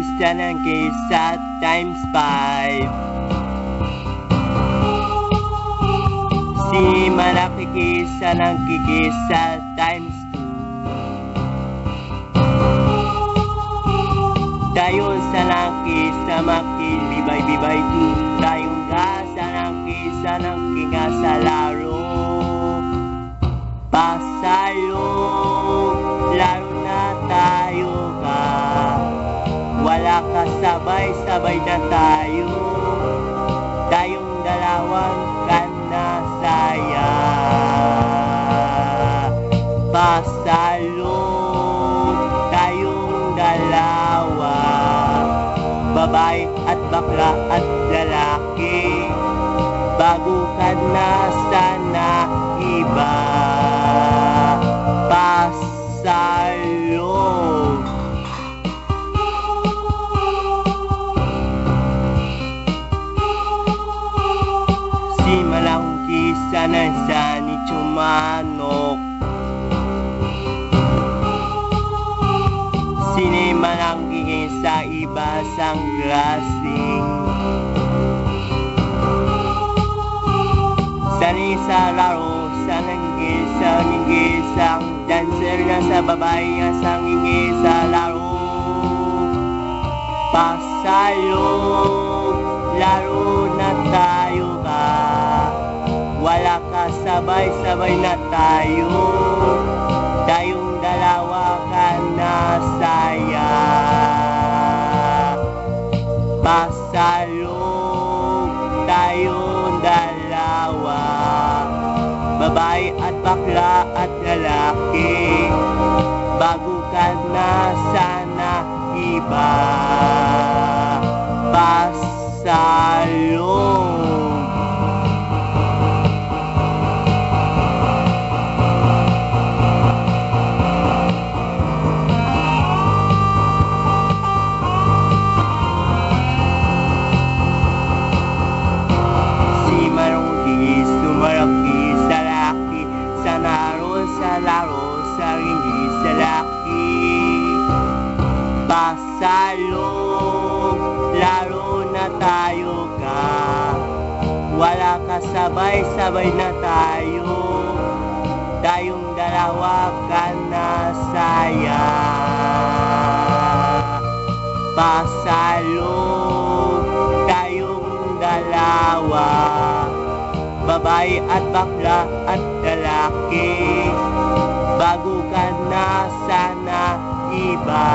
kisa ng kisa times 5. Si malaki kisa ng kikisa times 2. Dayon sa laki sa makilibay-bibay 2. Dayong gasa ng kisa ng kinga sa laro. Pasalo, laro na tayo ka. Wala ka sabay na tayo. Tayong dalawang kanasaya. Pasalo, tayong dalawa. Babae at bakla at lalaki. Bago ka na sana iba. Pasalo. Si malang kisa na sa ni Chumanok. Sini malang kingin sa iba sang klaseng. Sani sa laro sa nangisang dancer na sa babae nga sang ingi sa laro. Pasalo, laro na tayo ka. Wala ka sabay na tayo. Tayong dalawa ka na saya. Pasalo, tayong dalawa. Babae at bakla at lalaki. Bago ka na sana iba. Pasalo. Si marunggi sumaraki sa laki. Sa laro sa ringi sa laki. Pasalo, laro na tayo ka. Wala ka sabay na tayo. Tayong dalawa ka na saya. Pasalo, tayong dalawa. Babae at bakla at lalaki. Bago ka na sana iba.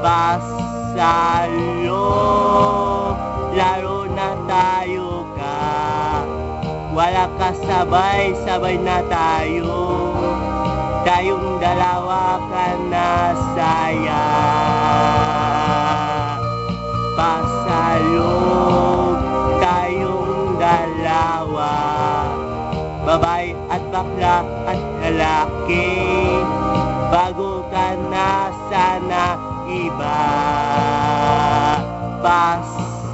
Pasalo, laro na tayo ka. Wala ka sabay na tayo. Tayong dalawa ka na saya. Pasalo, tayong dalawa. Babae at bakla at lalaki. Bago ka na sana iba. Pasalo.